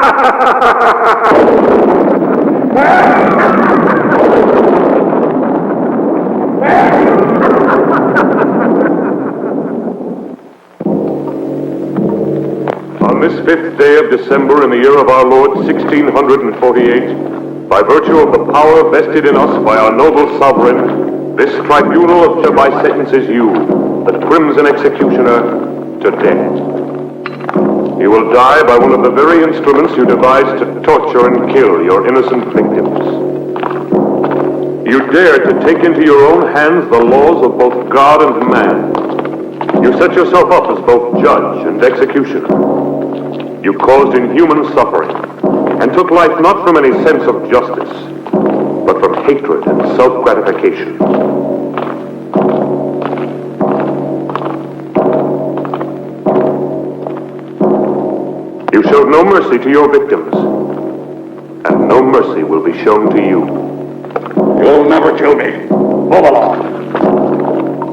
On this 5th day of December in the year of our Lord 1648, by virtue of the power vested in us by our noble sovereign, this tribunal of hereby sentences you, the crimson executioner, to death. You will die by one of the very instruments you devised to torture and kill your innocent victims. You dare to take into your own hands the laws of both God and man. You set yourself up as both judge and executioner. You caused inhuman suffering and took life not from any sense of justice, but from hatred and self-gratification. You showed no mercy to your victims, and no mercy will be shown to you. You'll never kill me. Move along.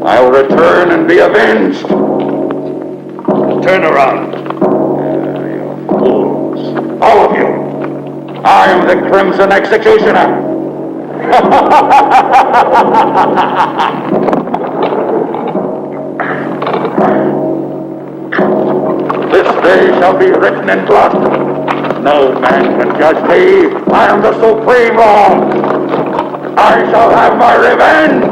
I'll return and be avenged. Turn around. You fools. All of you. I am the Crimson Executioner. This day shall be written in blood. No man can judge me. I am the supreme law. I shall have my revenge.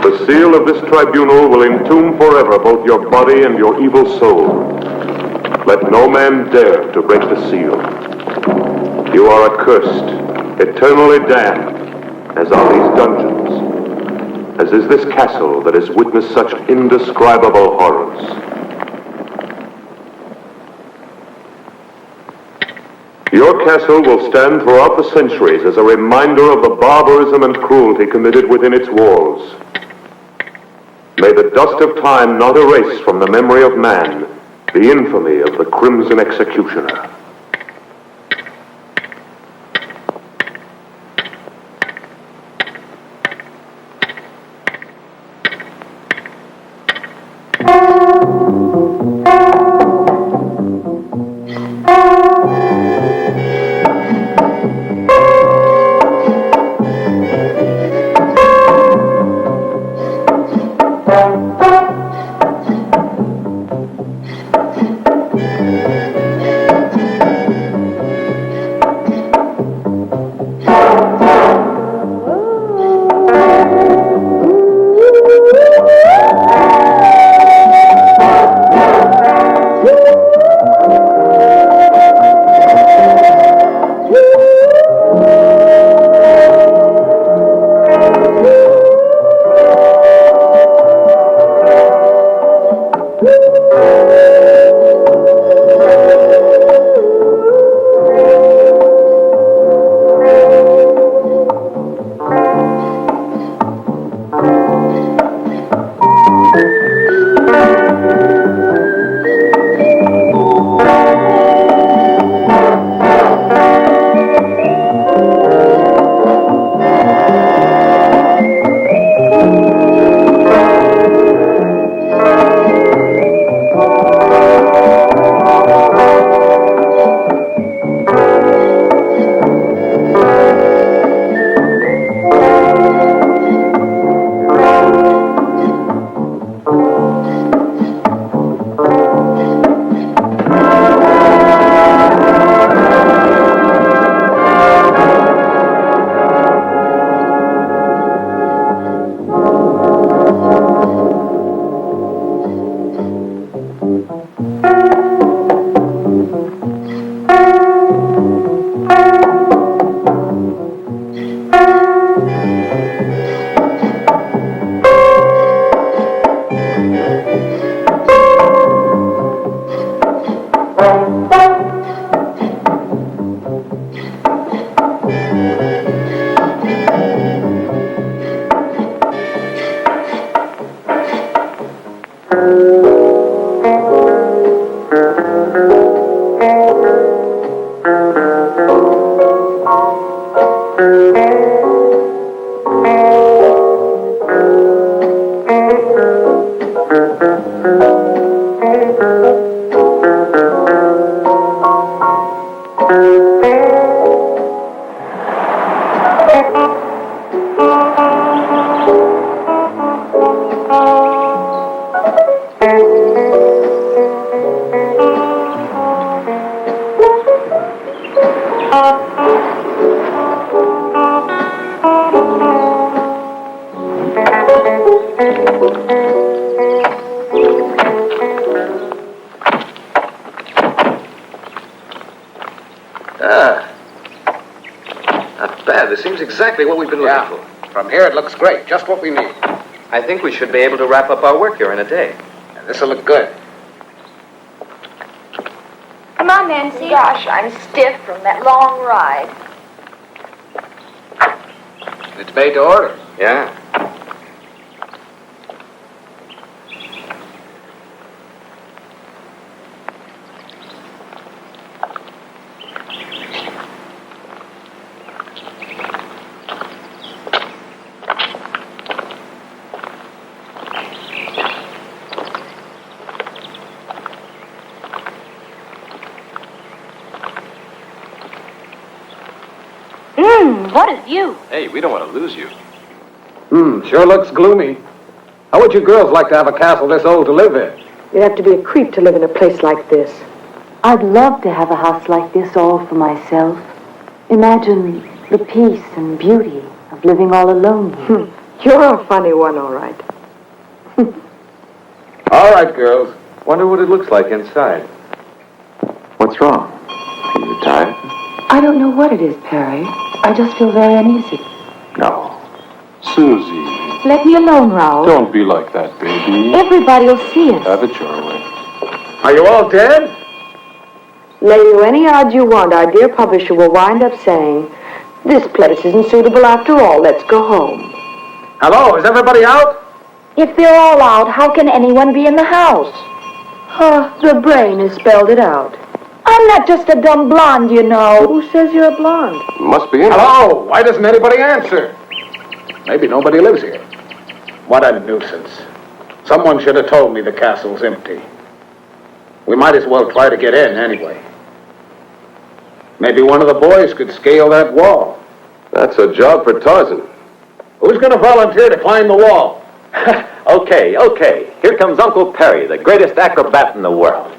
The seal of this tribunal will entomb forever both your body and your evil soul. Let no man dare to break the seal. You are accursed, eternally damned, as are these dungeons, as is this castle that has witnessed such indescribable horrors. Your castle will stand throughout the centuries as a reminder of the barbarism and cruelty committed within its walls. May the dust of time not erase from the memory of man the infamy of the Crimson Executioner. Ah. Not bad. This seems exactly what we've been looking for. From here it looks great. Just what we need. I think we should be able to wrap up our work here in a day. And this'll look good. Come on, Nancy. Gosh, I'm stiff from that long ride. It's made to order. Yeah. What a view. Hey, we don't want to lose you. Sure looks gloomy. How would you girls like to have a castle this old to live in? You'd have to be a creep to live in a place like this. I'd love to have a house like this all for myself. Imagine the peace and beauty of living all alone here. You're a funny one, all right. All right, girls. Wonder what it looks like inside. What's wrong? Are you tired? I don't know what it is, Perry. I just feel very uneasy. No. Susie, Let me alone, Raoul. don't be like that, baby. Everybody'll see us. Have it your way. Are you all dead? Lay you any odds you want, our dear publisher will wind up saying, "This place isn't suitable after all. Let's go home." Hello, is everybody out? If they're all out, how can anyone be in the house? The brain has spelled it out. I'm not just a dumb blonde, you know. Who says you're a blonde? Must be in. Hello, why doesn't anybody answer? Maybe nobody lives here. What a nuisance. Someone should have told me the castle's empty. We might as well try to get in anyway. Maybe one of the boys could scale that wall. That's a job for Tarzan. Who's going to volunteer to climb the wall? Okay. Here comes Uncle Perry, the greatest acrobat in the world.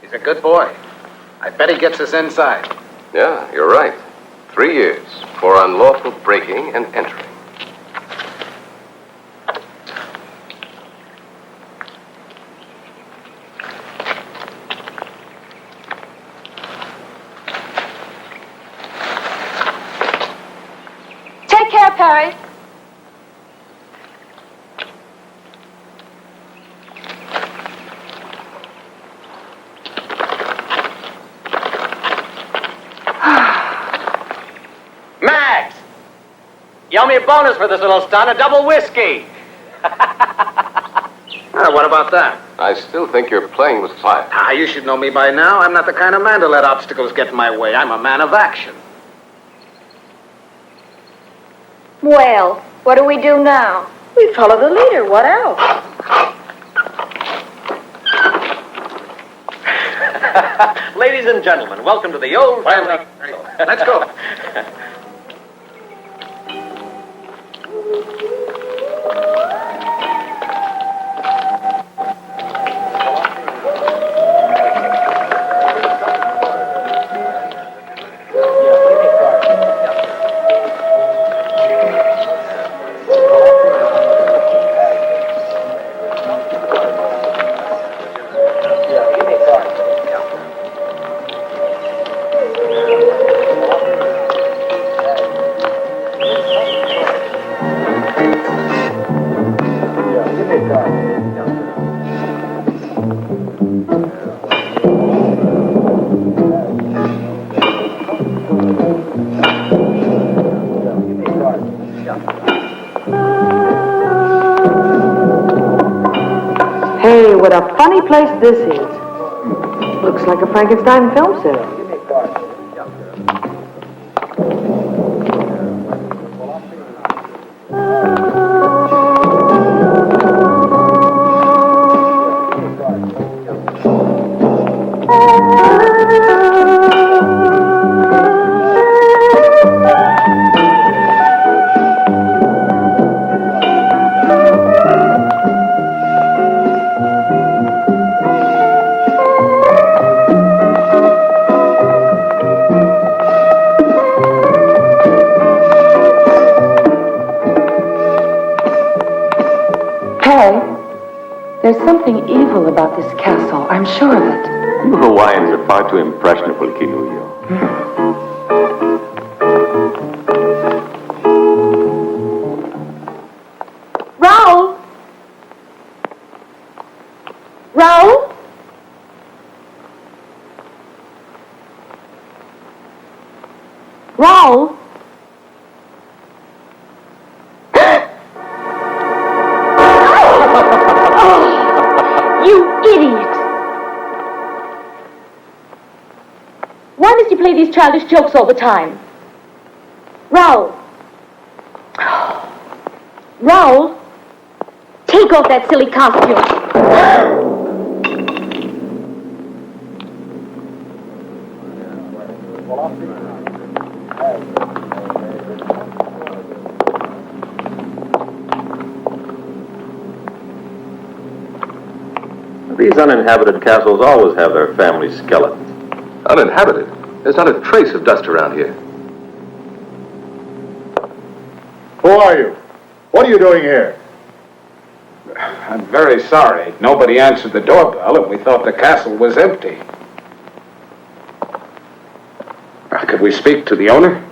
He's a good boy. I bet he gets us inside. Yeah, you're right. 3 years for unlawful breaking and entering. Take care, Perry. Max! You owe me a bonus for this little stunt, a double whiskey. What about that? I still think you're playing with fire. You should know me by now. I'm not the kind of man to let obstacles get in my way. I'm a man of action. Well, what do we do now? We follow the leader. What else? Ladies and gentlemen, welcome to the old family. Let's go. Hey, what a funny place this is. Looks like a Frankenstein film set. There's something evil about this castle. I'm sure of it. You Hawaiians are far too impressionable, Kinuyo. Raoul? Raoul? Raoul? You idiot! Why must you play these childish jokes all the time? Raoul! Raoul! Take off that silly costume! These uninhabited castles always have their family skeletons. Uninhabited? There's not a trace of dust around here. Who are you? What are you doing here? I'm very sorry. Nobody answered the doorbell, and we thought the castle was empty. Could we speak to the owner?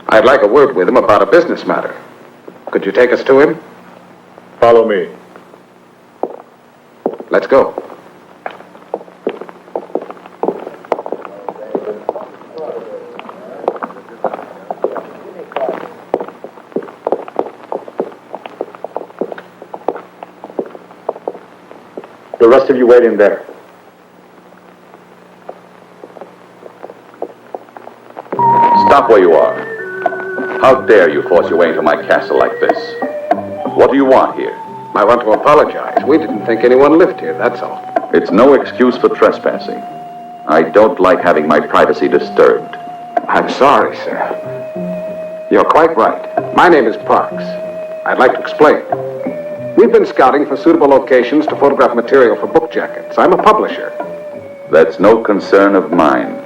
I'd like a word with him about a business matter. Could you take us to him? Follow me. Let's go. The rest of you wait in there. Stop where you are. How dare you force your way into my castle like this? What do you want here? I want to apologize. We didn't think anyone lived here, that's all. It's no excuse for trespassing. I don't like having my privacy disturbed. I'm sorry, sir. You're quite right. My name is Parks. I'd like to explain. We've been scouting for suitable locations to photograph material for book jackets. I'm a publisher. That's no concern of mine.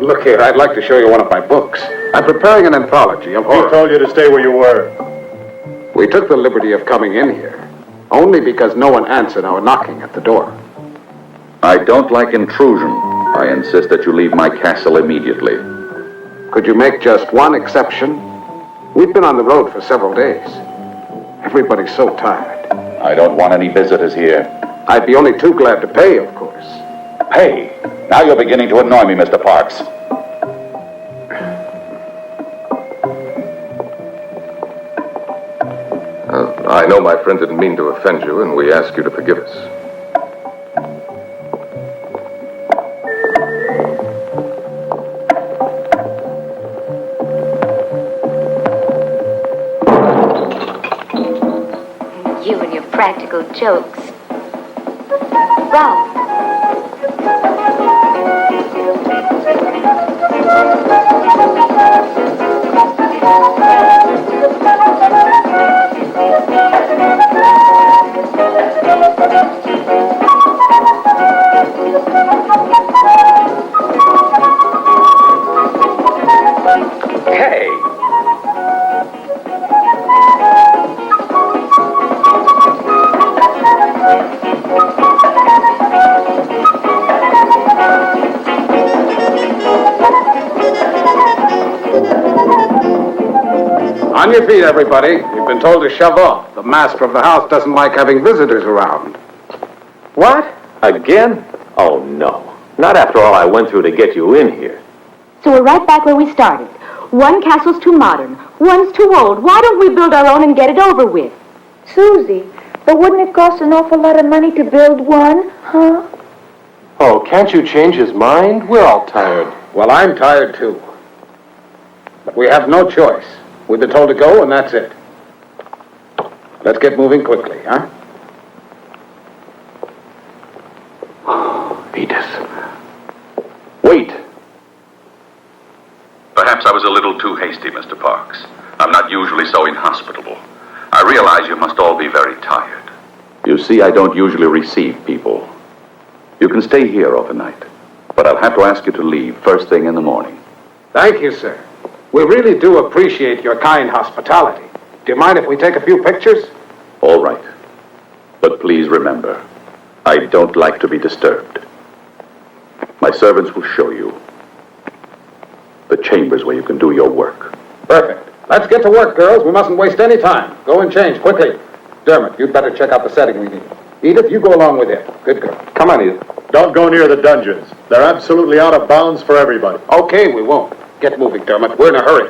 Look here, I'd like to show you one of my books. I'm preparing an anthology of horror. Who told you to stay where you were? We took the liberty of coming in here, only because no one answered our knocking at the door. I don't like intrusion. I insist that you leave my castle immediately. Could you make just one exception? We've been on the road for several days. Everybody's so tired. I don't want any visitors here. I'd be only too glad to pay, of course. Pay? Now you're beginning to annoy me, Mr. Parks. I know my friend didn't mean to offend you, and we ask you to forgive us. You and your practical jokes. Ralph. Hey! On your feet, everybody. You've been told to shove off. The master of the house doesn't like having visitors around. What? Again? Oh, no. Not after all I went through to get you in here. So we're right back where we started. One castle's too modern, one's too old. Why don't we build our own and get it over with? Susie, but wouldn't it cost an awful lot of money to build one, huh? Oh, can't you change his mind? We're all tired. Well, I'm tired, too. But we have no choice. We've been told to go, and that's it. Let's get moving quickly, huh? Edith. Wait. Perhaps I was a little too hasty, Mr. Parks. I'm not usually so inhospitable. I realize you must all be very tired. You see, I don't usually receive people. You can stay here overnight, but I'll have to ask you to leave first thing in the morning. Thank you, sir. We really do appreciate your kind hospitality. Do you mind if we take a few pictures? All right. But please remember, I don't like to be disturbed. My servants will show you the chambers where you can do your work. Perfect. Let's get to work, girls. We mustn't waste any time. Go and change quickly. Dermot, you'd better check out the setting we need. Edith, you go along with him. Good girl. Come on, Edith. Don't go near the dungeons. They're absolutely out of bounds for everybody. Okay, we won't. Get moving, Dermot. We're in a hurry.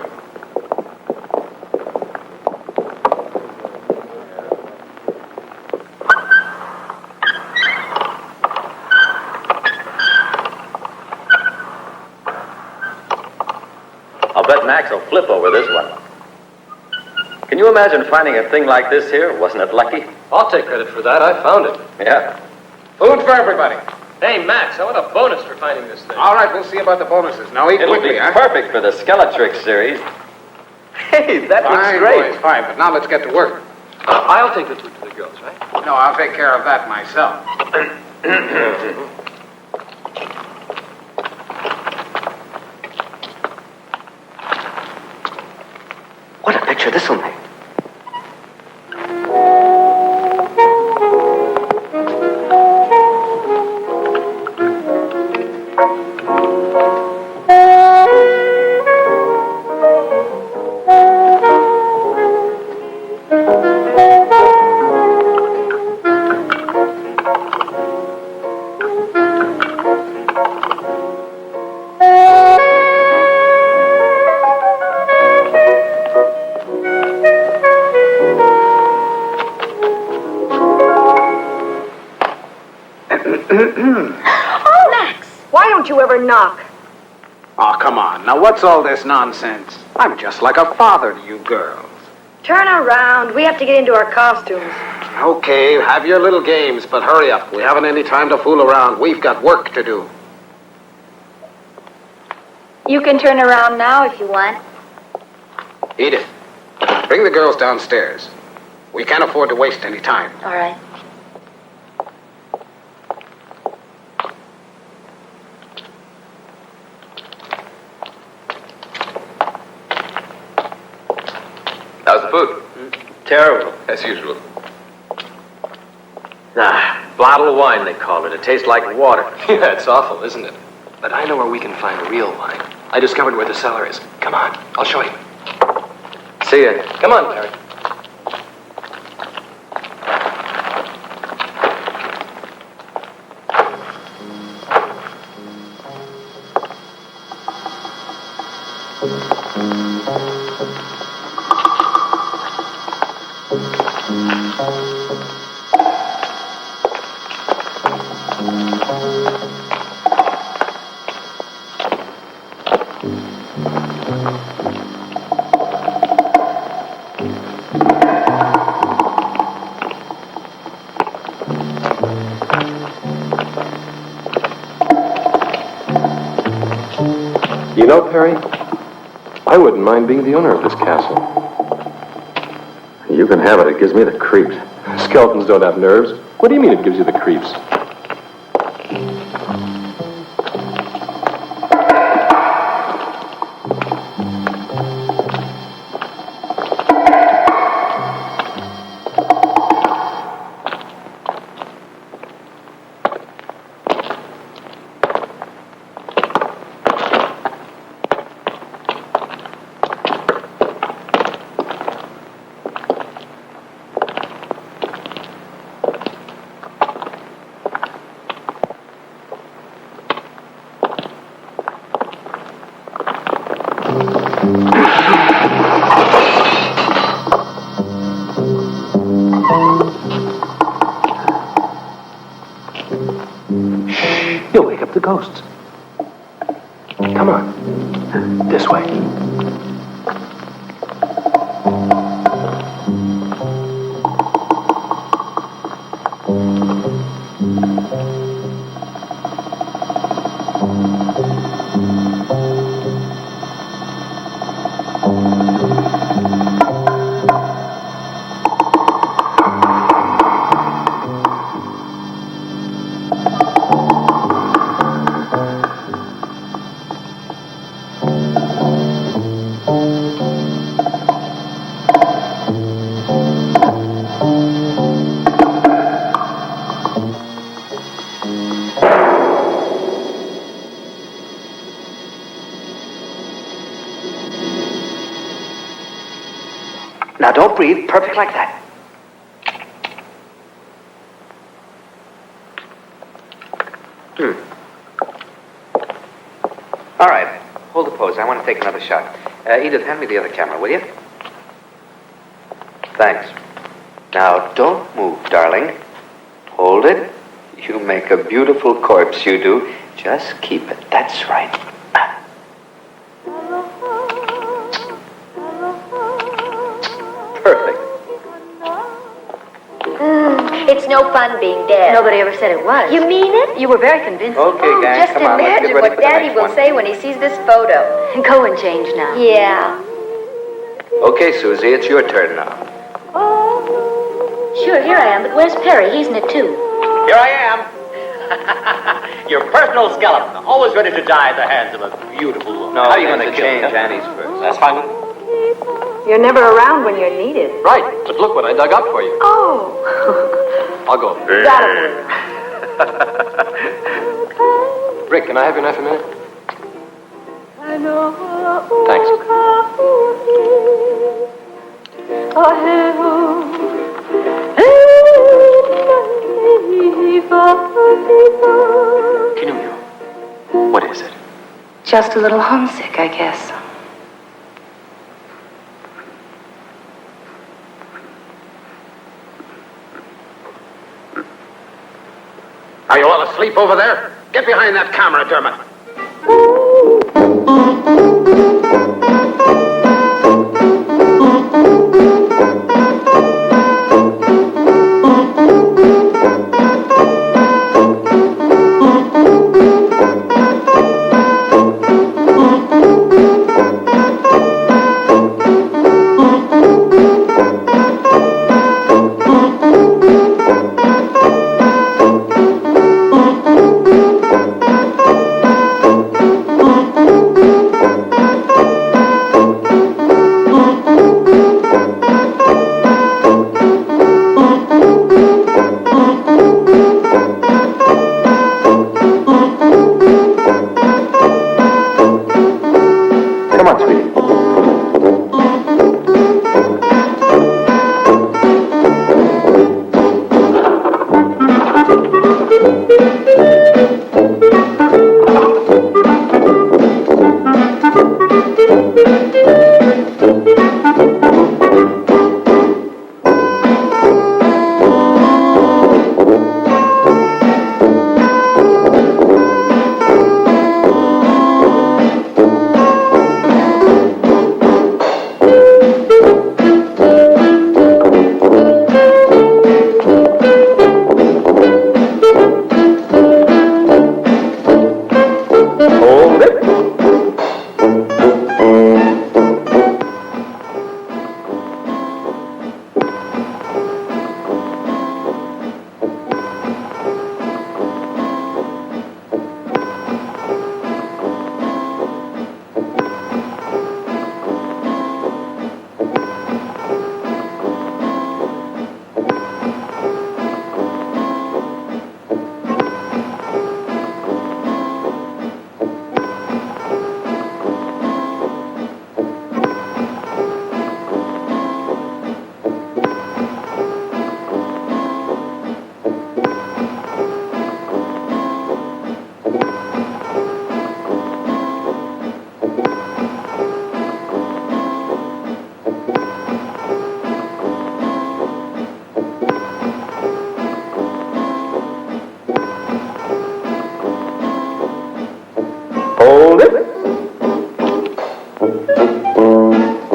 I'll bet Max will flip over this one. Can you imagine finding a thing like this here? Wasn't it lucky? I'll take credit for that. I found it. Yeah. Food for everybody. Hey, Max, I want a bonus for finding this thing. All right, we'll see about the bonuses. Now eat It'll quickly, be huh? perfect for the Skeletrix series. Hey, that looks Fine, great. boys, fine. But now let's get to work. I'll take the food to the girls, right? No, I'll take care of that myself. What a picture this will make. Oh, Max! Why don't you ever knock? Oh, come on. Now, what's all this nonsense? I'm just like a father to you girls. Turn around. We have to get into our costumes. Okay, have your little games, but hurry up. We haven't any time to fool around. We've got work to do. You can turn around now if you want. Edith, bring the girls downstairs. We can't afford to waste any time. All right. How's the food? Terrible. As usual. Bottle of wine, they call it. It tastes like water. Yeah, it's awful, isn't it? But I know where we can find real wine. I discovered where the cellar is. Come on, I'll show you. See ya. Come on, Larry. You know, Perry, I wouldn't mind being the owner of this castle. You can have it. It gives me the creeps. Skeletons don't have nerves. What do you mean it gives you the creeps? You'll wake up the ghosts. Come on. This way. Now, don't breathe. Perfect like that. All right. Hold the pose. I want to take another shot. Edith, hand me the other camera, will you? Thanks. Now, don't move, darling. Hold it. You make a beautiful corpse, you do. Just keep it. That's right. Perfect. It's no fun being dead. Nobody ever said it was. You mean it? You were very convincing. Okay, gang, Just come on. Let's get imagine ready what for the Daddy next will one. say when he sees this photo. Go and change now. Yeah. Okay, Susie, it's your turn now. Sure, here I am, but where's Perry? He's in it too. Here I am. Your personal skeleton, always ready to die at the hands of a beautiful woman. No, how are you going to change Annie's first? That's fine. You're never around when you're needed. Right, but look what I dug up for you. Oh. I'll go. Rick, can I have your knife a minute? Thanks. Kinumio, what is it? Just a little homesick, I guess. Are you all asleep over there? Get behind that camera, Dermot.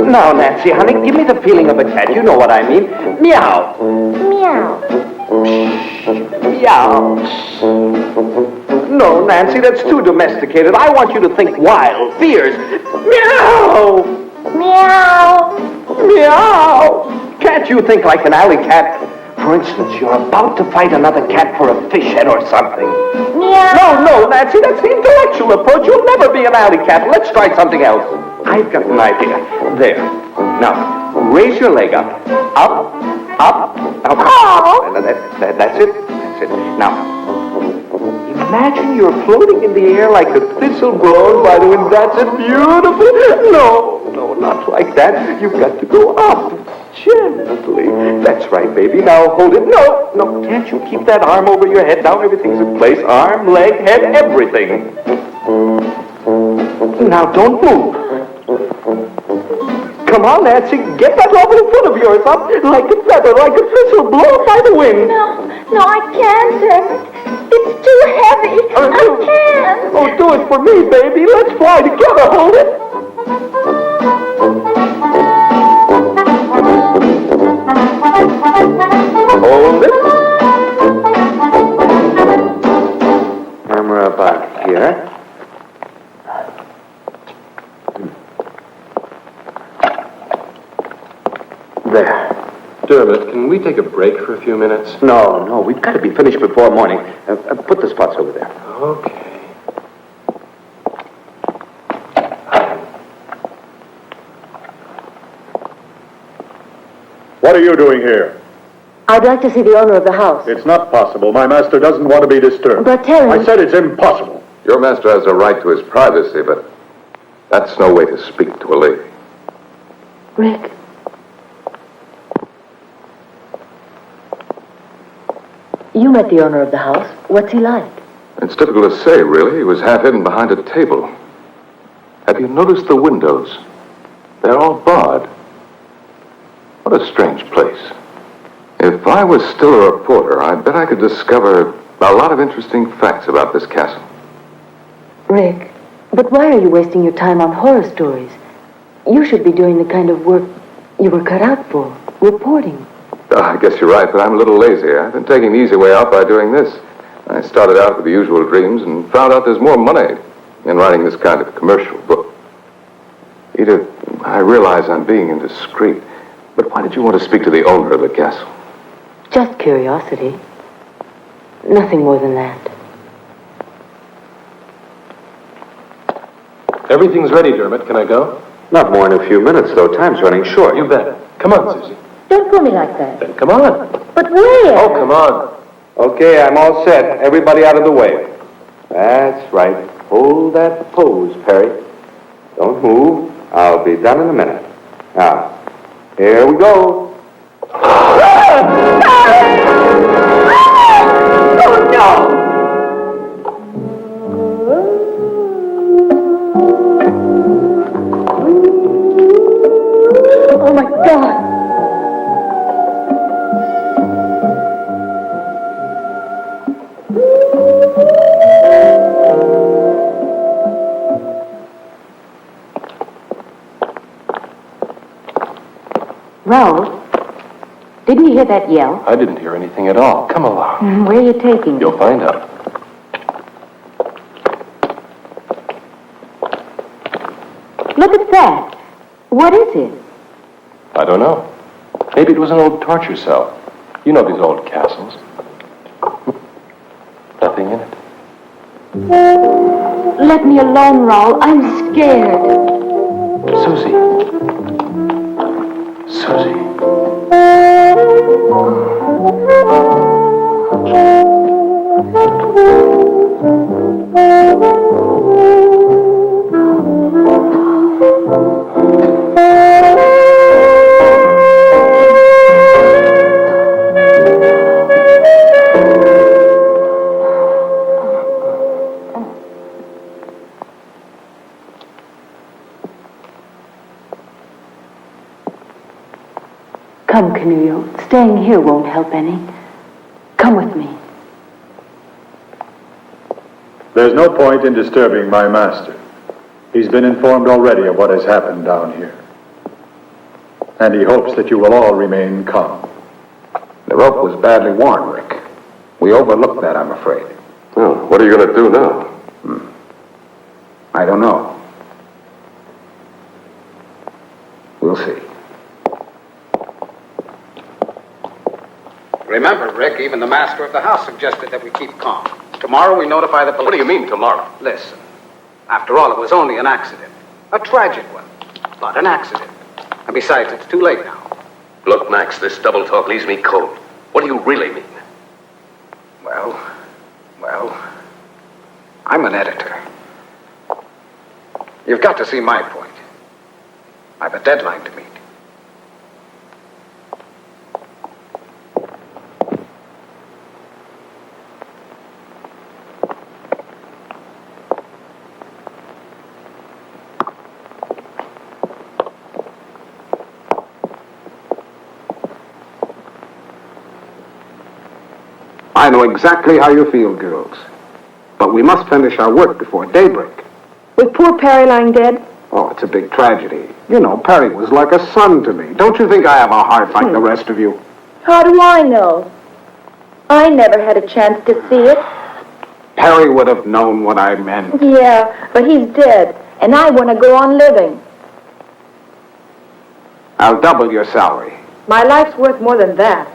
Now, Nancy, honey, give me the feeling of a cat. You know what I mean. Meow. Meow. Meow. No, Nancy, that's too domesticated. I want you to think wild, fierce. Meow. Meow. Meow. Can't you think like an alley cat? For instance, you're about to fight another cat for a fish head or something. Meow. No, Nancy, that's the intellectual approach. You'll never be an alley cat. Let's try something else. I've got an idea. There. Now, raise your leg up. Up. Oh. That's it. Now, imagine you're floating in the air like a thistle blown by the wind. That's it. Beautiful. No, not like that. You've got to go up. Gently. That's right, baby. Now hold it. No, no, can't you keep that arm over your head? Now everything's in place. Arm, leg, head, everything. Now don't move. Come on, Nancy. Get that lovely foot of yours up like a feather, like a thistle blown by the wind. No, I can't, Dermot. It's too heavy. I can't. Oh, do it for me, baby. Let's fly together. Hold it. Hold it. Camera about here. There. Dermot, can we take a break for a few minutes? No, we've got to be finished before morning. Put the spots over there. Okay. What are you doing here? I'd like to see the owner of the house. It's not possible. My master doesn't want to be disturbed. But tell him... I said it's impossible. Your master has a right to his privacy, but that's no way to speak to a lady. Rick. You met the owner of the house. What's he like? It's difficult to say, really. He was half hidden behind a table. Have you noticed the windows? They're all barred. What a strange place. If I was still a reporter, I bet I could discover a lot of interesting facts about this castle. Rick, but why are you wasting your time on horror stories? You should be doing the kind of work you were cut out for, reporting. I guess you're right, but I'm a little lazy. I've been taking the easy way out by doing this. I started out with the usual dreams and found out there's more money in writing this kind of commercial book. Edith, I realize I'm being indiscreet, but why did you want to speak to the owner of the castle? Just curiosity. Nothing more than that. Everything's ready, Dermot. Can I go? Not more in a few minutes, though. Time's running short. You bet. Come on, Susie. Don't pull me like that. Then come on. But where? Oh, come on. Okay, I'm all set. Everybody out of the way. That's right. Hold that pose, Perry. Don't move. I'll be done in a minute. Now, here we go. Oh, no! Oh, my God. Raoul, didn't you hear that yell? I didn't hear anything at all. Come along. Where are you taking me? You'll find out. Look at that. What is it? I don't know. Maybe it was an old torture cell. You know these old castles. Nothing in it. Let me alone, Raoul. I'm scared. Susie. Susie. Come, Canullo. Staying here won't help any. Come with me. There's no point in disturbing my master. He's been informed already of what has happened down here. And he hopes that you will all remain calm. The rope was badly worn, Rick. We overlooked that, I'm afraid. Well, what are you going to do now? I don't know. We'll see. Remember, Rick, even the master of the house suggested that we keep calm. Tomorrow we notify the police. What do you mean, tomorrow? Listen, after all, it was only an accident. A tragic one, but an accident. And besides, it's too late now. Look, Max, this double talk leaves me cold. What do you really mean? Well, I'm an editor. You've got to see my point. I've a deadline to meet. I know exactly how you feel, girls. But we must finish our work before daybreak. With poor Perry lying dead? Oh, it's a big tragedy. You know, Perry was like a son to me. Don't you think I have a heart like the rest of you? How do I know? I never had a chance to see it. Perry would have known what I meant. Yeah, but he's dead, and I want to go on living. I'll double your salary. My life's worth more than that.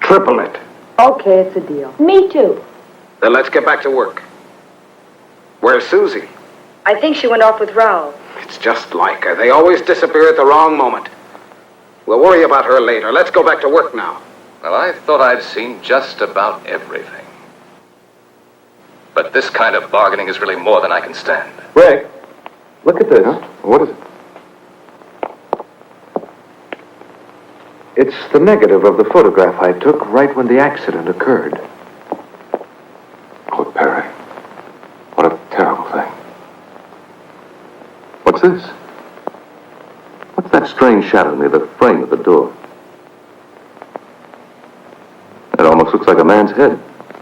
Triple it. Okay, it's a deal. Me too. Then let's get back to work. Where's Susie? I think she went off with Raoul. It's just like her. They always disappear at the wrong moment. We'll worry about her later. Let's go back to work now. Well, I thought I'd seen just about everything. But this kind of bargaining is really more than I can stand. Rick, look at this. Huh? What is it? It's the negative of the photograph I took right when the accident occurred. Oh, Perry. What a terrible thing. What's this? What's that strange shadow near the frame of the door? It almost looks like a man's head.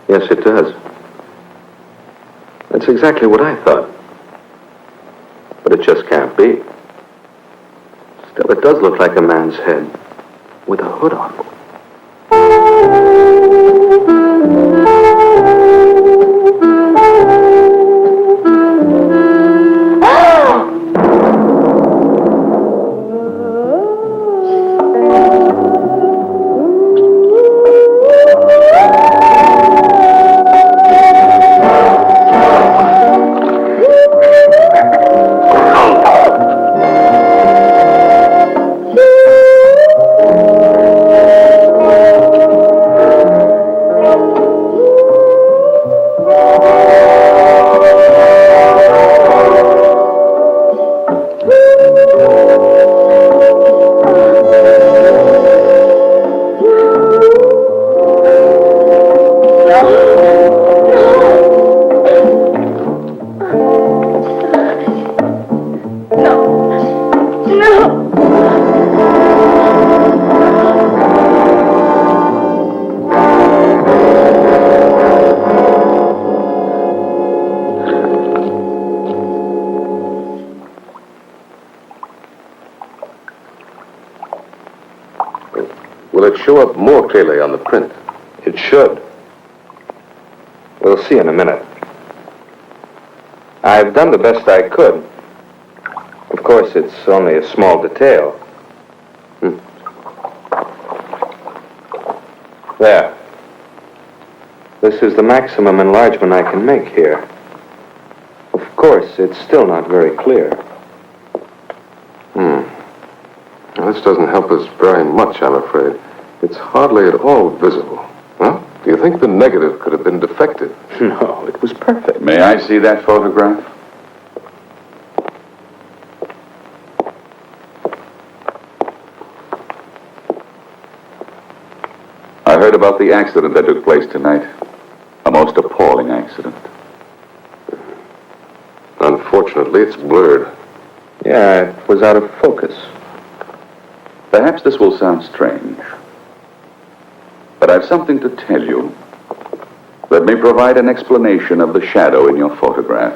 Yes, it does. That's exactly what I thought. But it just can't be. Still, it does look like a man's head with a hood on. Will it show up more clearly on the print? It should. We'll see in a minute. I've done the best I could. Of course, it's only a small detail. There. This is the maximum enlargement I can make here. Of course, it's still not very clear. Now, this doesn't help us very much, I'm afraid. It's hardly at all visible. Huh? Do you think the negative could have been defective? No, it was perfect. May I see that photograph? I heard about the accident that took place tonight. A most appalling accident. Unfortunately, it's blurred. Yeah, it was out of focus. Perhaps this will sound strange, but I've something to tell you that may provide an explanation of the shadow in your photograph.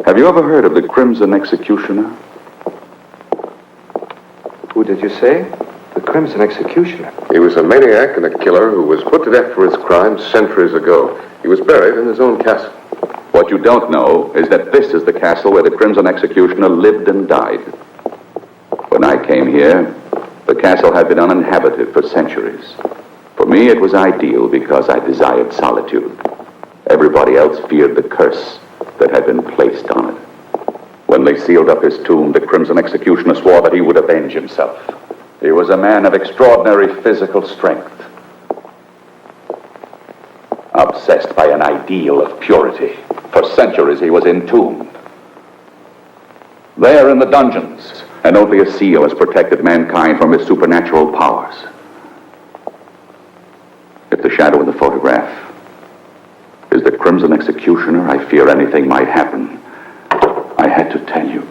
Have you ever heard of the Crimson Executioner? Who did you say? The Crimson Executioner. He was a maniac and a killer who was put to death for his crimes centuries ago. He was buried in his own castle. What you don't know is that this is the castle where the Crimson Executioner lived and died. When I came here, the castle had been uninhabited for centuries. For me, it was ideal because I desired solitude. Everybody else feared the curse that had been placed on it. When they sealed up his tomb, the Crimson Executioner swore that he would avenge himself. He was a man of extraordinary physical strength, obsessed by an ideal of purity. For centuries, he was entombed. There in the dungeons, and only a seal has protected mankind from his supernatural powers. If the shadow in the photograph is the Crimson Executioner, I fear anything might happen. I had to tell you.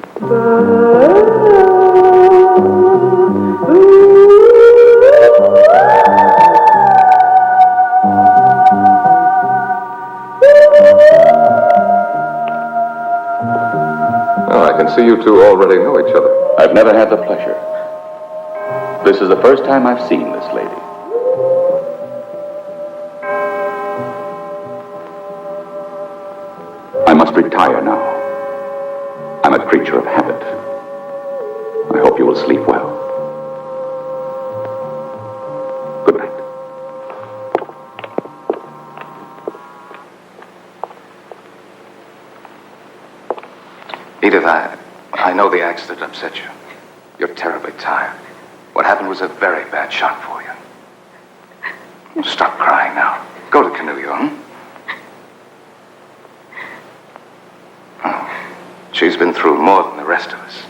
can see you two already know each other. I've never had the pleasure. This is the first time I've seen this lady. I must retire now. I'm a creature of habit. I hope you will sleep well. Good night. Edith, I know the accident upset you. You're terribly tired. What happened was a very bad shock for you. Stop crying now. Go to Canoe, huh? Oh, she's been through more than the rest of us.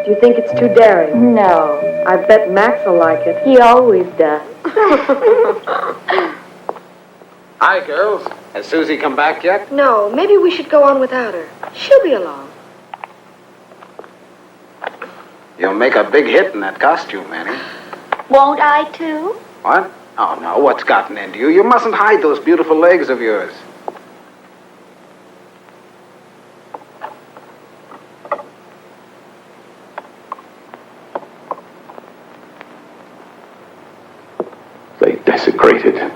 Do you think it's too daring? No. I bet Max will like it. He always does. Hi, girls. Has Susie come back yet? No, maybe we should go on without her. She'll be along. You'll make a big hit in that costume, Annie. Won't I, too? What? Oh, no, what's gotten into you? You mustn't hide those beautiful legs of yours. They desecrated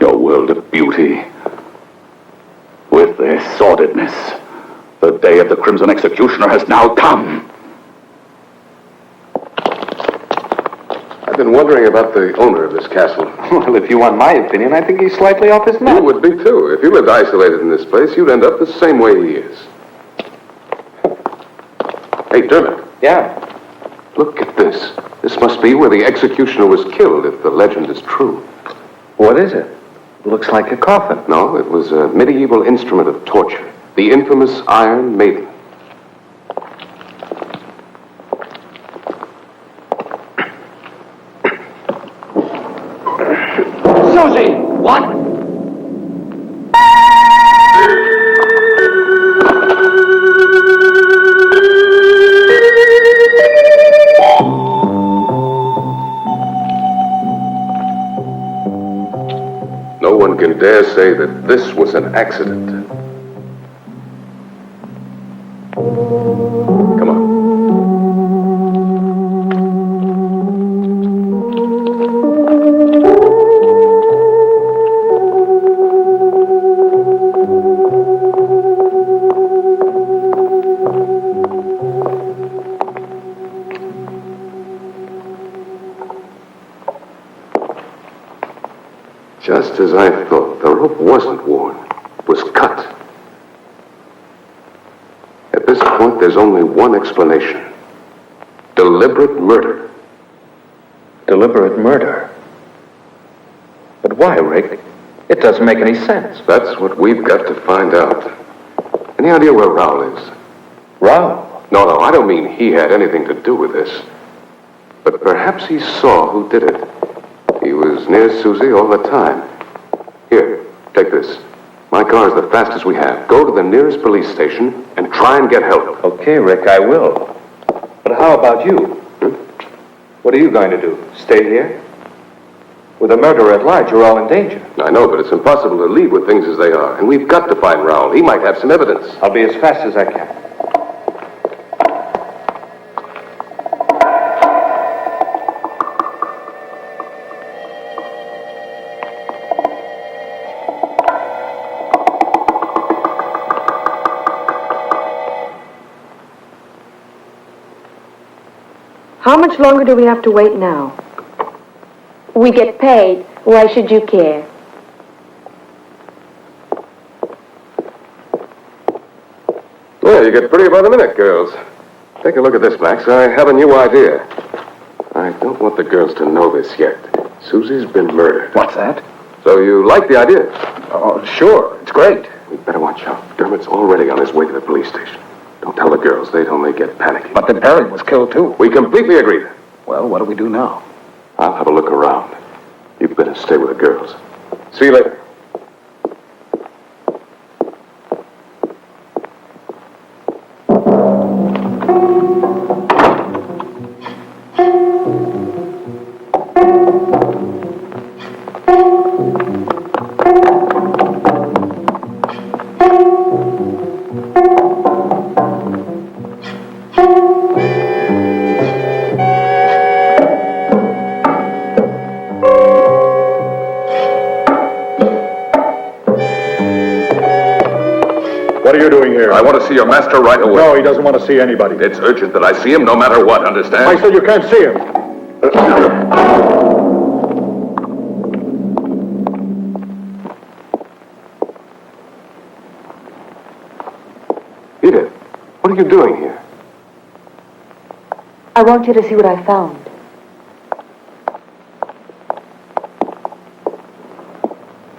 your world of beauty with their sordidness. The day of the Crimson Executioner has now come. I've been wondering about the owner of this castle. Well, if you want my opinion, I think he's slightly off his nut. You would be, too. If you lived isolated in this place, you'd end up the same way he is. Hey, Dermot. Yeah? Look at this. This must be where the executioner was killed, if the legend is true. What is it? Looks like a coffin. No, it was a medieval instrument of torture. The infamous Iron Maiden. Susie! What? No one can dare say that this was an accident. Come on. Just as I thought, the rope wasn't worn. It was cut. At this point, there's only one explanation. Deliberate murder. Deliberate murder? But why, Rick? It doesn't make any sense. That's what we've got to find out. Any idea where Raoul is? Raoul? No, I don't mean he had anything to do with this. But perhaps he saw who did it. He was near Susie all the time. Here, take this. My car is the fastest we have. Go to the nearest police station and try and get help. Okay, Rick, I will. But how about you? What are you going to do? Stay here? With a murderer at large, you're all in danger. I know, but it's impossible to leave with things as they are. And we've got to find Raoul. He might have some evidence. I'll be as fast as I can. How much longer do we have to wait now? We get paid. Why should you care? Yeah, you get prettier by the minute, girls. Take a look at this, Max. I have a new idea. I don't want the girls to know this yet. Susie's been murdered. What's that? So you like the idea? Oh, sure. It's great. We Better watch out. Dermot's already on his way to the police station. Don't tell the girls. They'd only get panicky. But then Perry was killed, too. We completely agree. Well, what do we do now? I'll have a look around. You better stay with the girls. See you later. What are you doing here? I want to see your master right away. No, he doesn't want to see anybody. It's urgent that I see him no matter what, understand? I said you can't see him. Edith, what are you doing here? I want you to see what I found.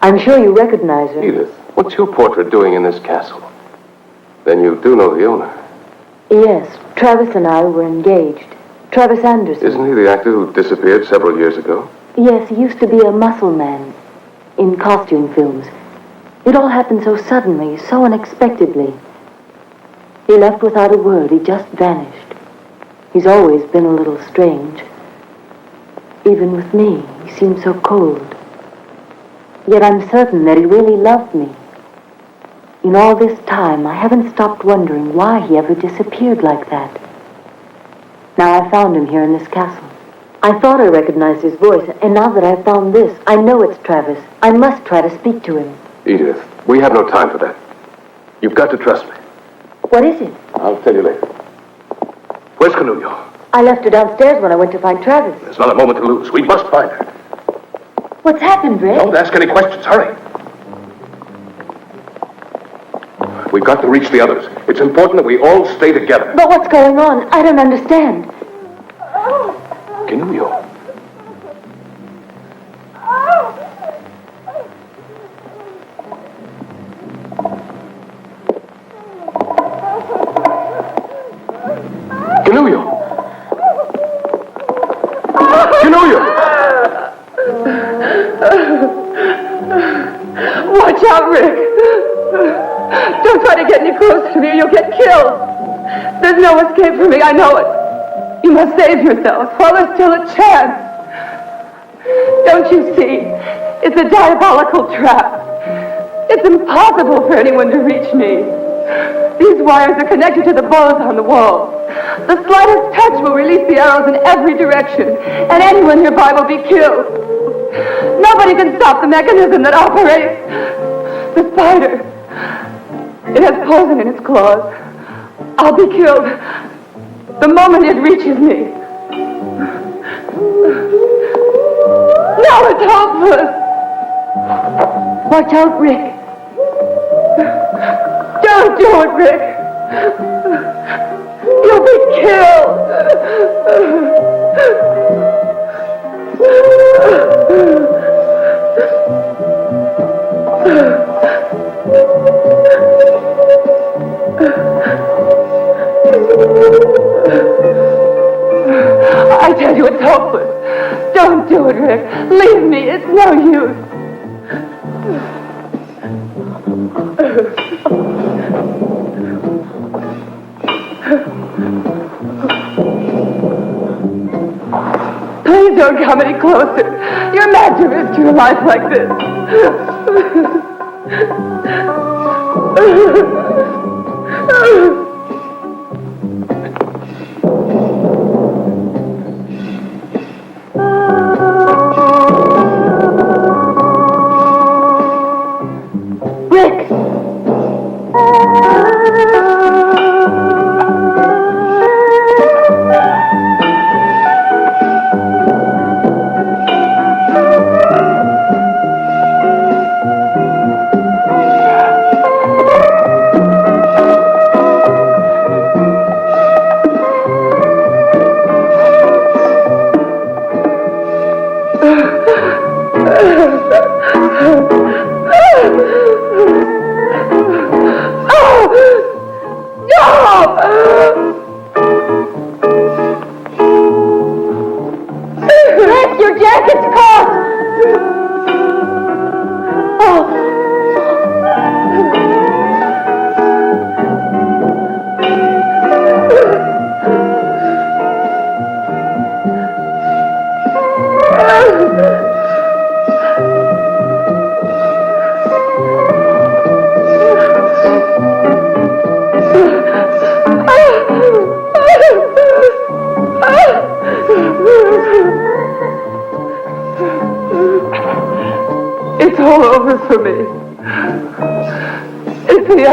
I'm sure you recognize her. Edith, what's your portrait doing in this castle? Then you do know the owner. Yes, Travis and I were engaged. Travis Anderson. Isn't he the actor who disappeared several years ago? Yes, he used to be a muscle man in costume films. It all happened so suddenly, so unexpectedly. He left without a word. He just vanished. He's always been a little strange. Even with me, he seemed so cold. Yet I'm certain that he really loved me. In all this time, I haven't stopped wondering why he ever disappeared like that. Now I found him here in this castle. I thought I recognized his voice, and now that I've found this, I know it's Travis. I must try to speak to him. Edith, we have no time for that. You've got to trust me. What is it? I'll tell you later. Where's Canulio? I left her downstairs when I went to find Travis. There's not a moment to lose. We must find her. What's happened, Rick? Don't ask any questions. Hurry. We've got to reach the others. It's important that we all stay together. But what's going on? I don't understand. Canulio. Canulio. Canulio. Watch out, Rick. Don't try to get any closer to me or you'll get killed. There's no escape for me, I know it. You must save yourselves while there's still a chance. Don't you see? It's a diabolical trap. It's impossible for anyone to reach me. These wires are connected to the bows on the wall. The slightest touch will release the arrows in every direction, and anyone nearby will be killed. Nobody can stop the mechanism that operates. The spider. It has poison in its claws. I'll be killed the moment it reaches me. Now it's hopeless. Watch out, Rick. Don't do it, Rick. You'll be killed. I tell you, it's hopeless. Don't do it, Rick. Leave me. It's no use. Please don't come any closer. You're mad to risk your life like this. Rick!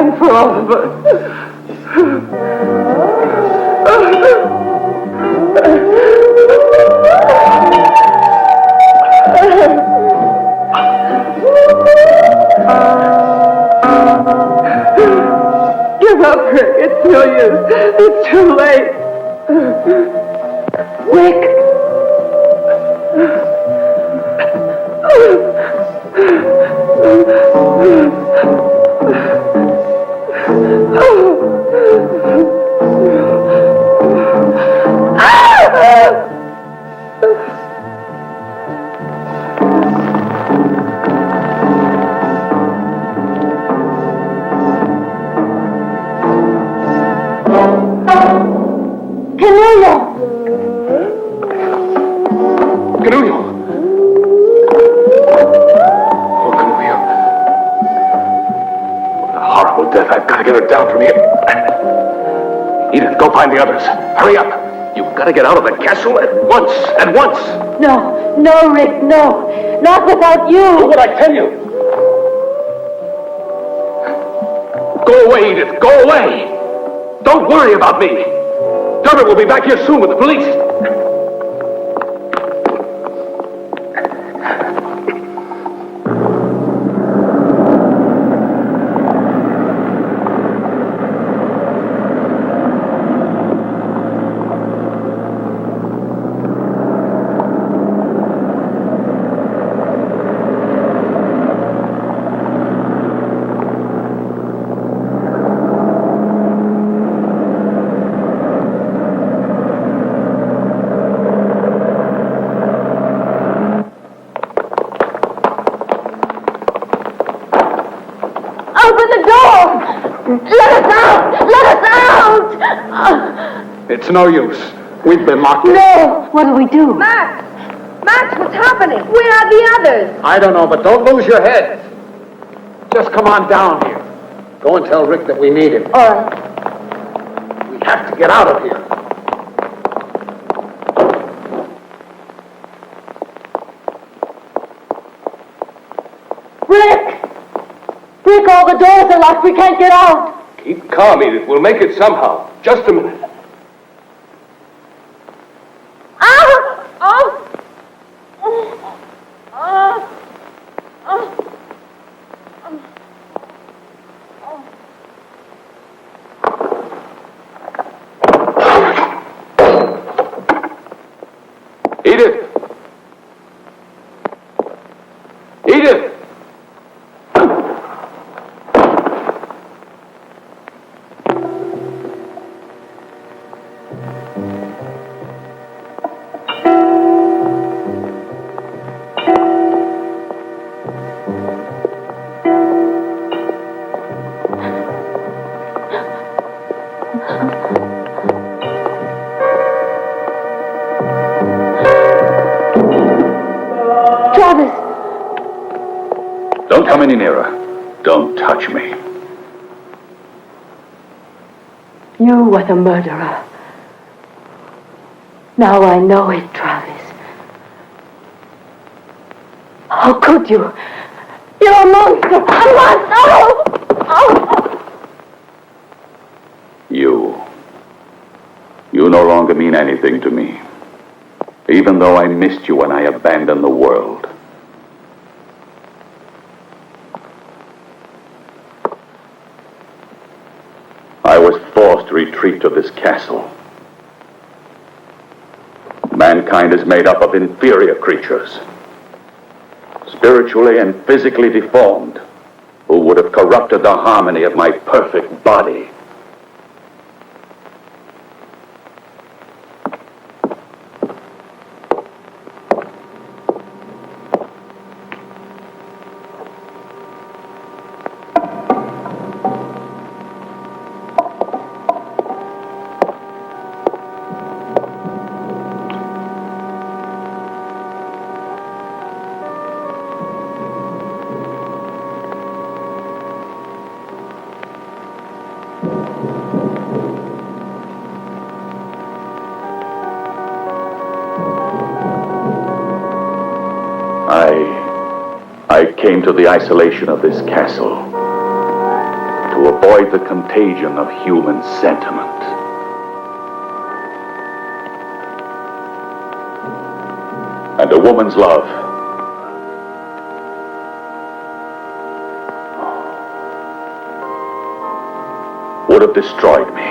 and for all of us. Give up, Rick. It's no use. It's too late. Rick. Find the others. Hurry up. You've got to get out of the castle at once. At once. No, no, Rick, no. Not without you. Do what I tell you. Go away, Edith. Go away. Don't worry about me. Dermot will be back here soon with the police. It's no use. We've been locked in. No! What do we do? Max! Max, what's happening? Where are the others? I don't know, but don't lose your head. Just come on down here. Go and tell Rick that we need him. All right. We have to get out of here. Rick! Rick, all the doors are locked. We can't get out. Keep calm, Edith. We'll make it somehow. Just a minute. Edith! Edith! Don't come any nearer. Don't touch me. You were the murderer. Now I know it, Travis. How could you? You're a monster! A monster! Oh! You no longer mean anything to me. Even though I missed you when I abandoned the world. I was forced to retreat to this castle. Mankind is made up of inferior creatures, spiritually and physically deformed, who would have corrupted the harmony of my perfect body. I came to the isolation of this castle to to avoid the contagion of human sentiment. And a woman's love would have destroyed me.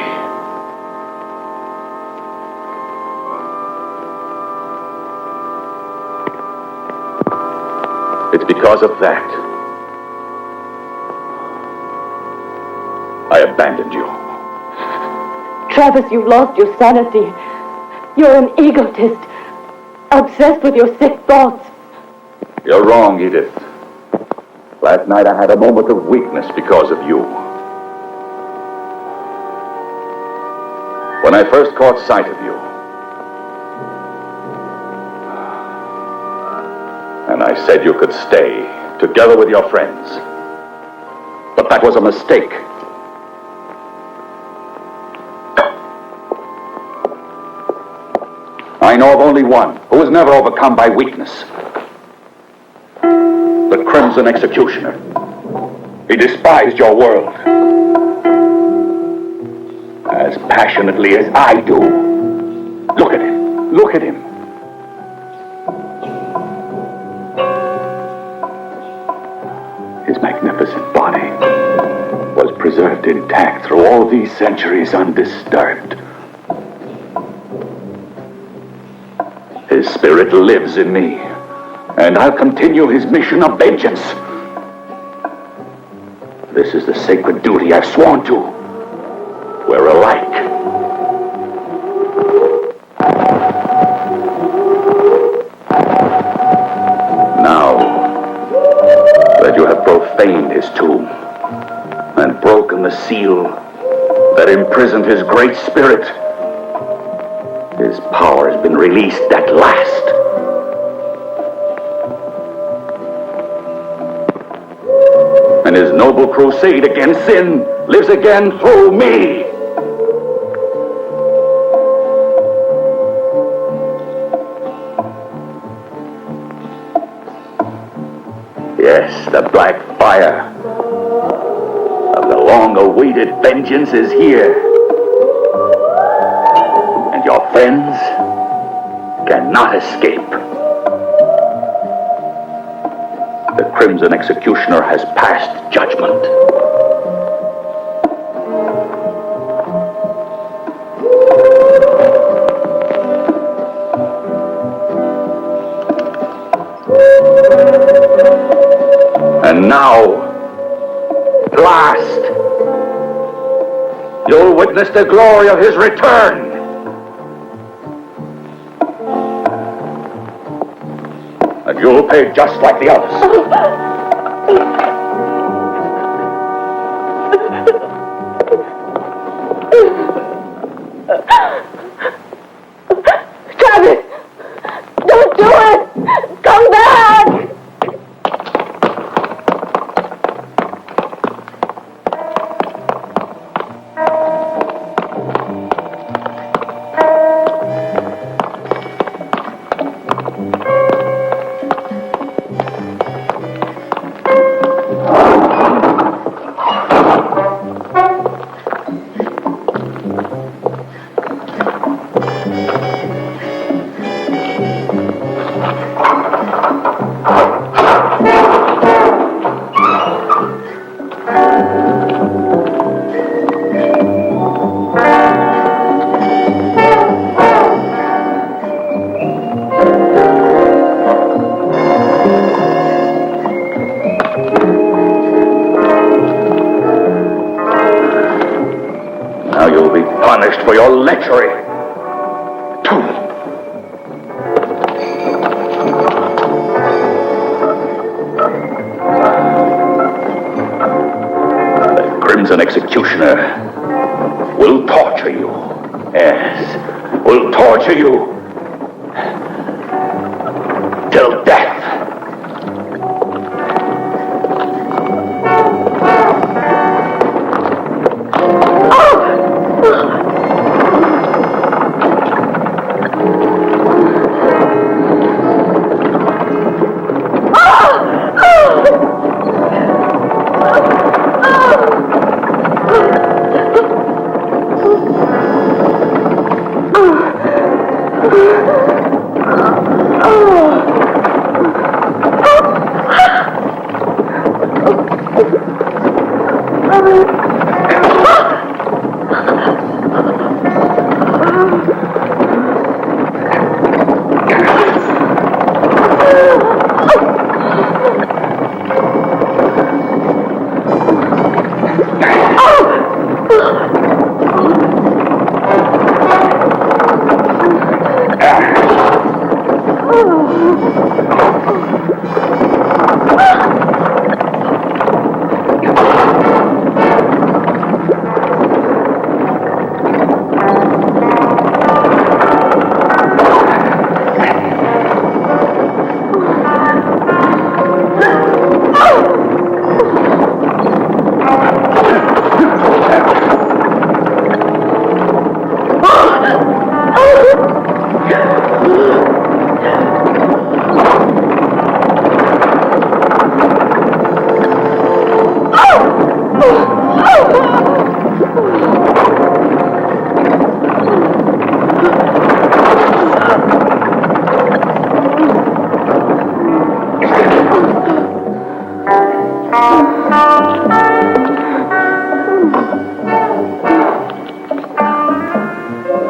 It's because of that I abandoned you. Travis, you've lost your sanity. You're an egotist, obsessed with your sick thoughts. You're wrong, Edith. Last night I had a moment of weakness because of you. When I first caught sight of you, and I said you could stay together with your friends, but that was a mistake. I know of only one who was never overcome by weakness. The Crimson Executioner. He despised your world as passionately as I do. Look at him. Look at him. His magnificent body was preserved intact through all these centuries undisturbed. His spirit lives in me, and I'll continue his mission of vengeance. This is the sacred duty I've sworn to. We're alike. Now that you have profaned his tomb and broken the seal that imprisoned his great spirit, his power has been released at last. And his noble crusade against sin lives again through me. Yes, the black fire of the long-awaited vengeance is here. And your friends cannot escape. The Crimson Executioner has passed judgment. And now, last, you'll witness the glory of his return. And you'll pay just like the others. Travis! Don't do it! Come back! Now you'll be punished for your lechery. The Crimson Executioner will torture you. Yes, will torture you till death.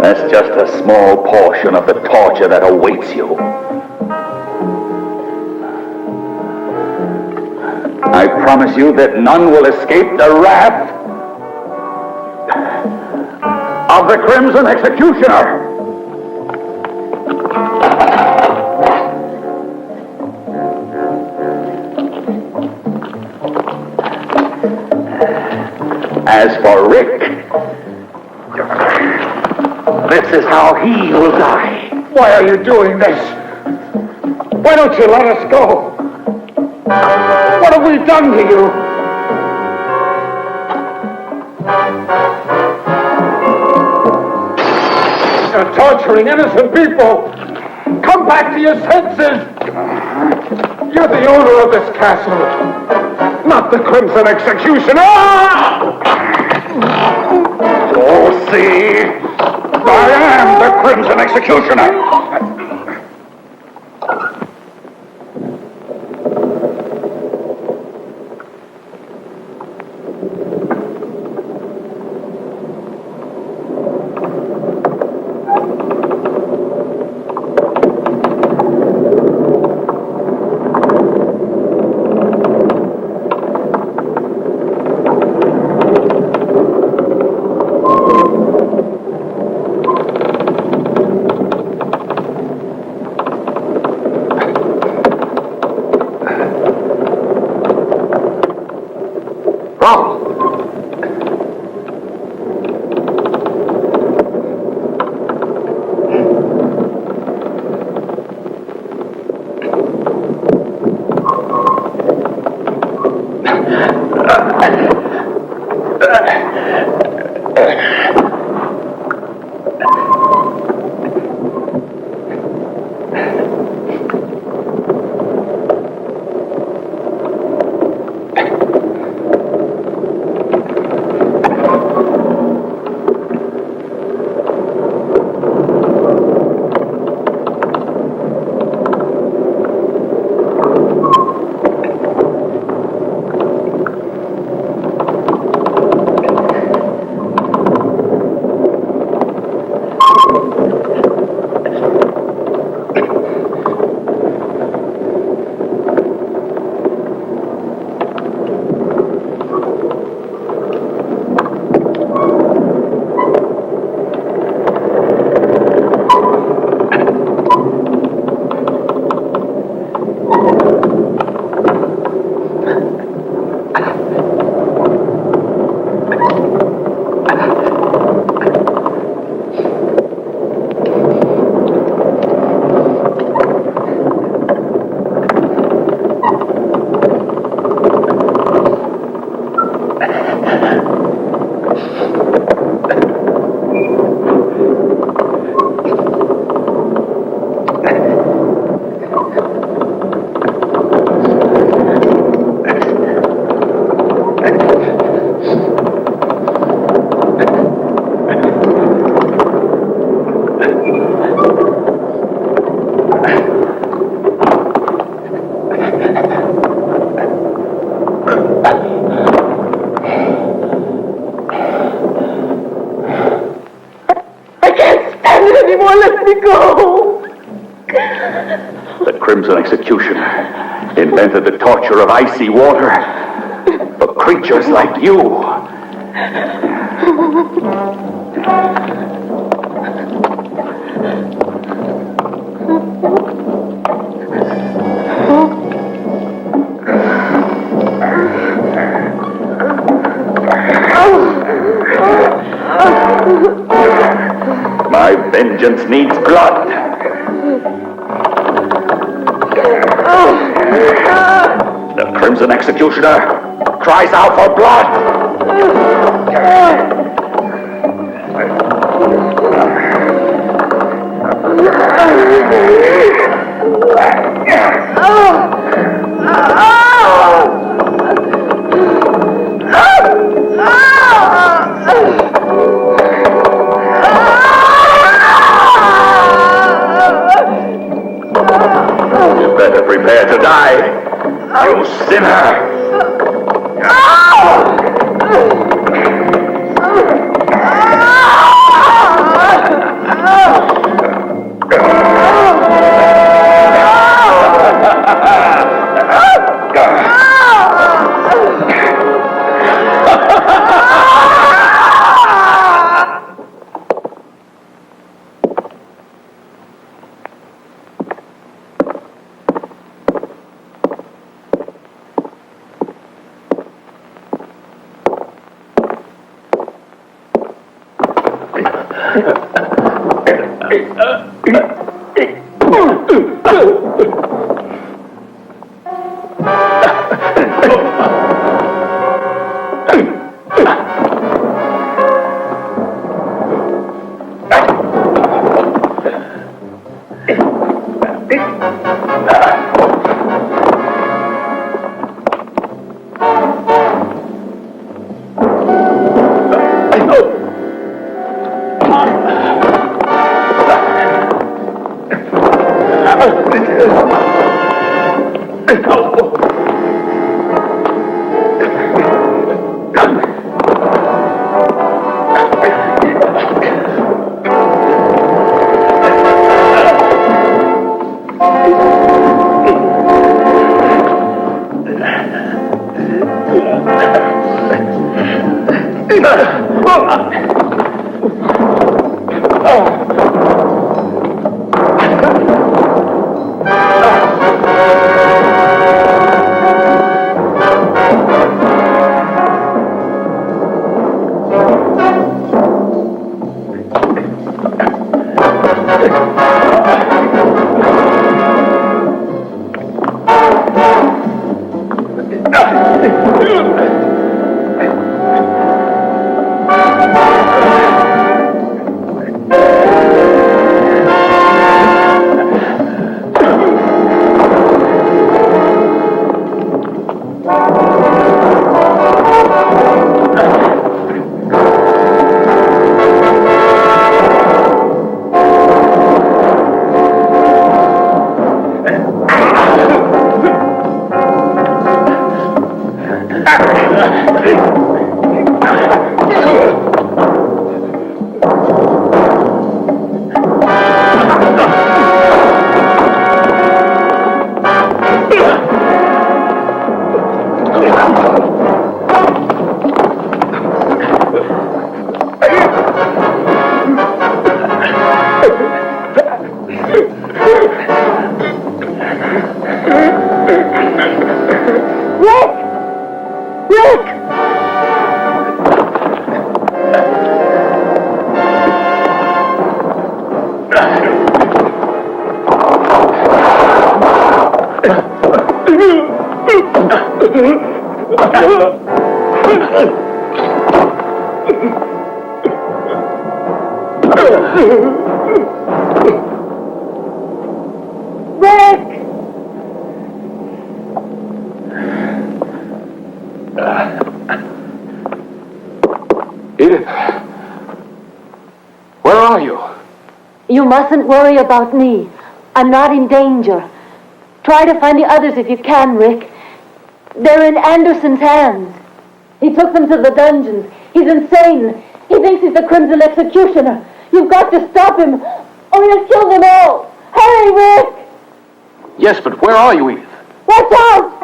That's just a small portion of the torture that awaits you. I promise you that none will escape the wrath of the Crimson Executioner. As for Rick, this is how he will die. Why are you doing this? Why don't you let us go? What have we done to you? You're torturing innocent people. Come back to your senses. You're the owner of this castle, not the Crimson Executioner. Oh, see, I am the Crimson Executioner. The Crimson Executioner invented the torture of icy water for creatures like you. My vengeance needs blood. The Crimson Executioner cries out for blood. You better prepare to die, you sinner. Edith, where are you? You mustn't worry about me. I'm not in danger. Try to find the others if you can, Rick. They're in Anderson's hands. He took them to the dungeons. He's insane. He thinks he's the Crimson Executioner. You've got to stop him, or he'll kill them all. Hurry, Rick! Yes, but where are you, Edith? Watch out!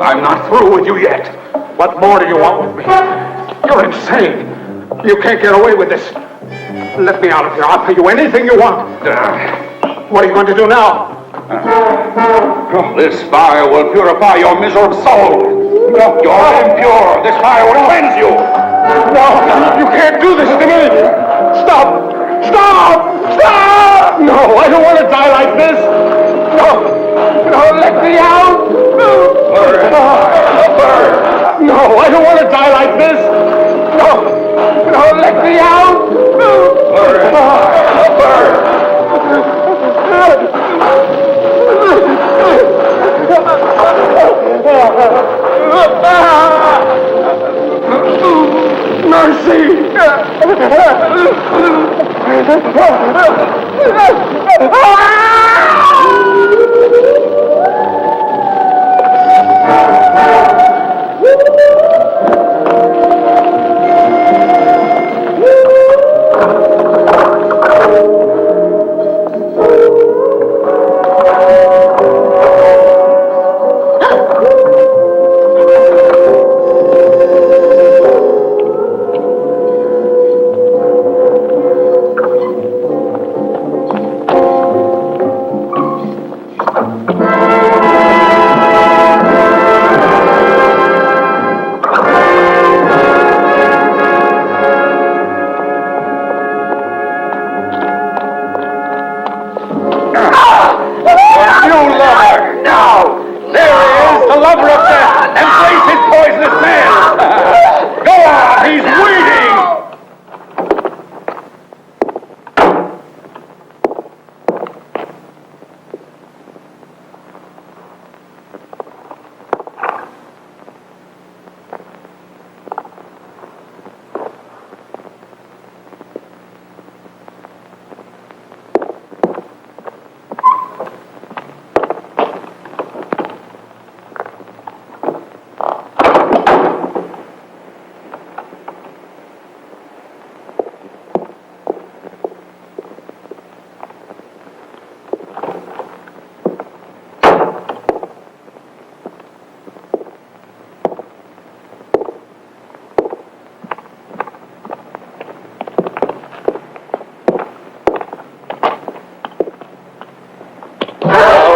I'm not through with you yet. What more do you want with me? You're insane. You can't get away with this. Let me out of here. I'll pay you anything you want. What are you going to do now? This fire will purify your miserable soul. You're impure. This fire will cleanse you. No, you can't do this to me. Stop! Stop! Stop! No, I don't want to die like this. No, let me out. No, I don't want to die like this. No, let me out.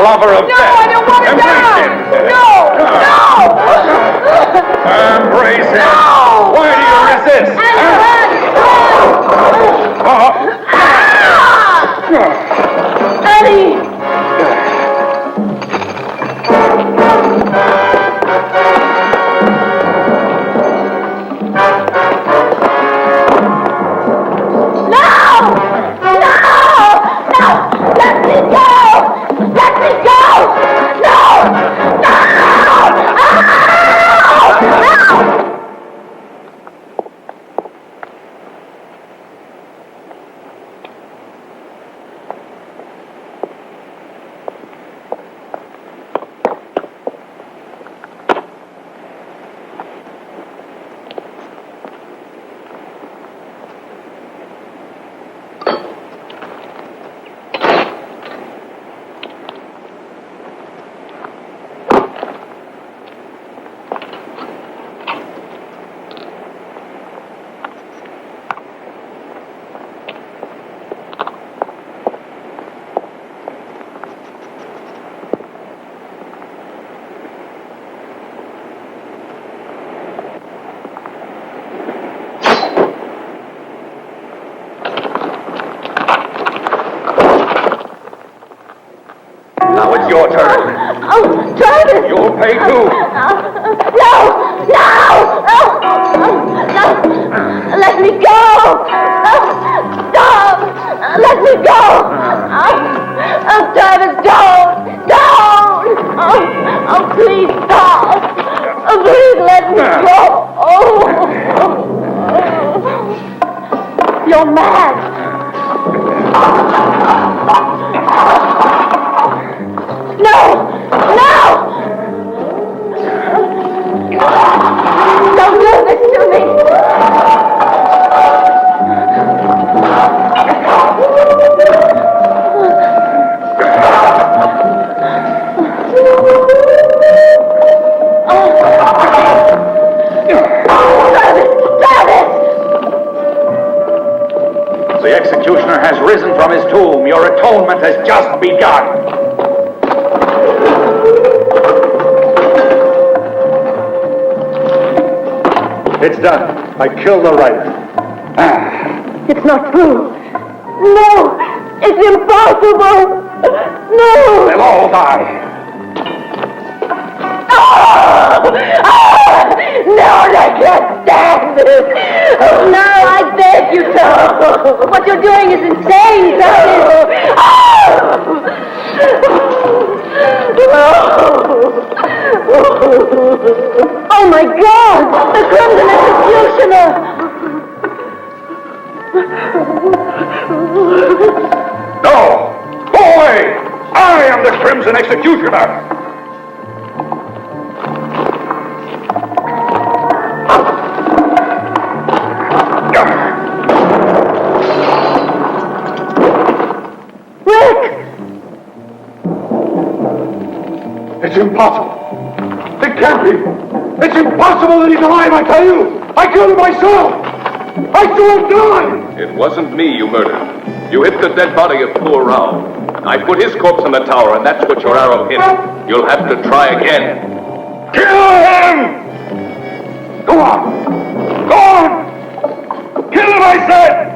Lover of death. I don't want to die! Embrace him. Why do you resist? Eddie! Now it's your turn. Oh, Travis! You'll pay too. No! Let me go! Stop! Let me go! Travis, don't! Oh, please stop! Please let me go! You're mad! No! Don't do this to me! Travis! The executioner has risen from his tomb. Your atonement has just begun. It's done. I killed the writer. It's not true. No! It's impossible! No! They'll all die. No, I can't stand this! Oh, no, I beg you don't! What you're doing is insane, Travis! Oh, my God! The Crimson Executioner! Crimson Executioner! It's impossible. It can't be. It's impossible that he's alive, I tell you. I killed him myself. I saw him die. It wasn't me you murdered. You hit the dead body of poor Rao. I put his corpse in the tower, and that's what your arrow hit. You'll have to try again. Kill him! Go on. Go on. Kill him, I said!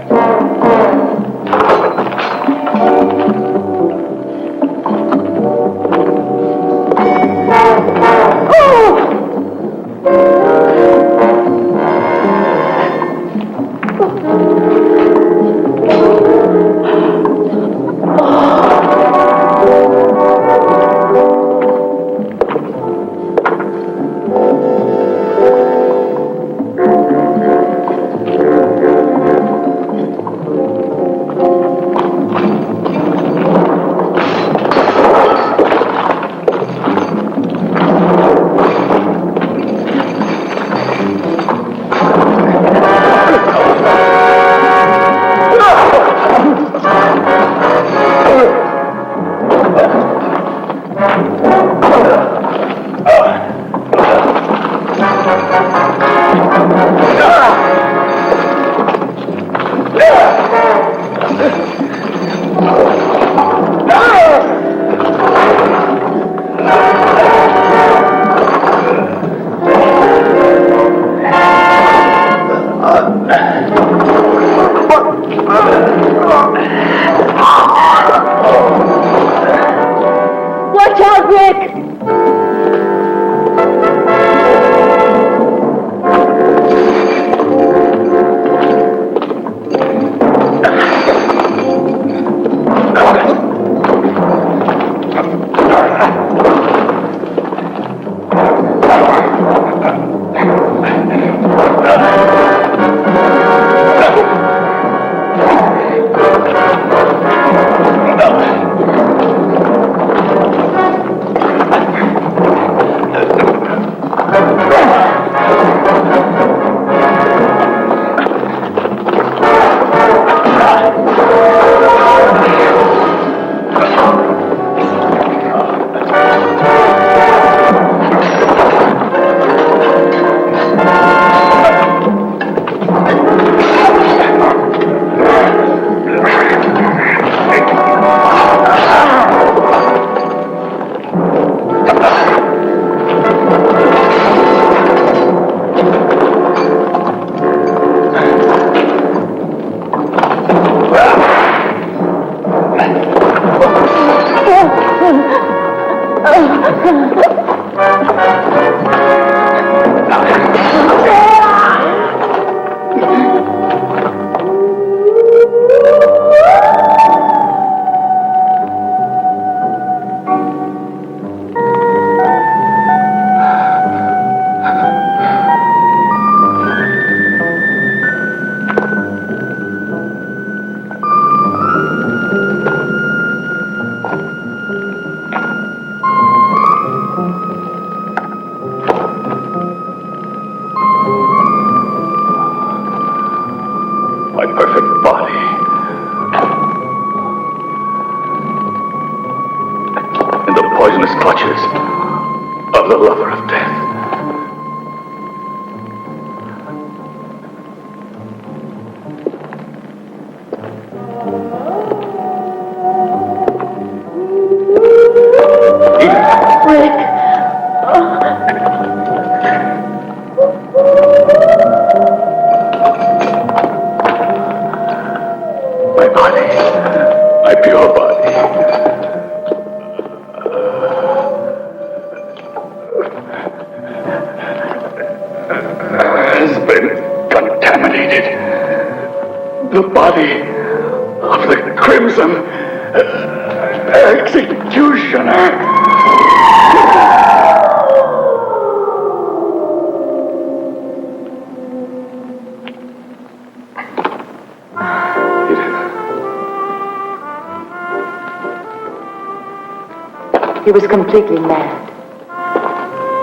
He was completely mad.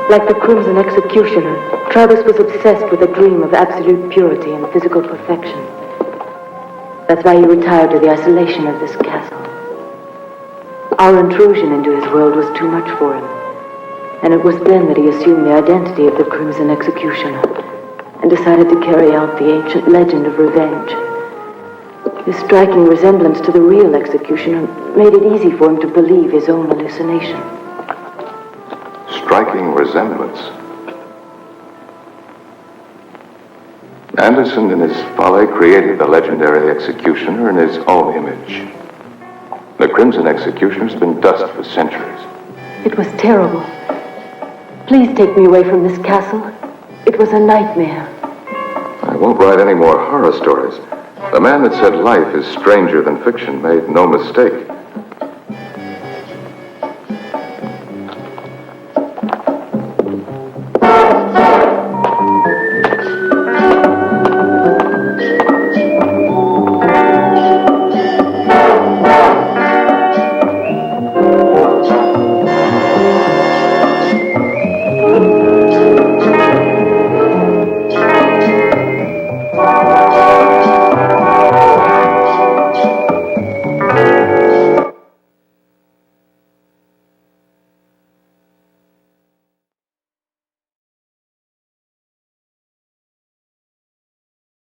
Like the Crimson Executioner, Travis was obsessed with a dream of absolute purity and physical perfection. That's why he retired to the isolation of this castle. Our intrusion into his world was too much for him. And it was then that he assumed the identity of the Crimson Executioner and decided to carry out the ancient legend of revenge. His striking resemblance to the real executioner made it easy for him to believe his own hallucination. Striking resemblance. Anderson, in his folly, created the legendary executioner in his own image. The Crimson Executioner's been dust for centuries. It was terrible. Please take me away from this castle. It was a nightmare. I won't write any more horror stories. The man that said life is stranger than fiction made no mistake.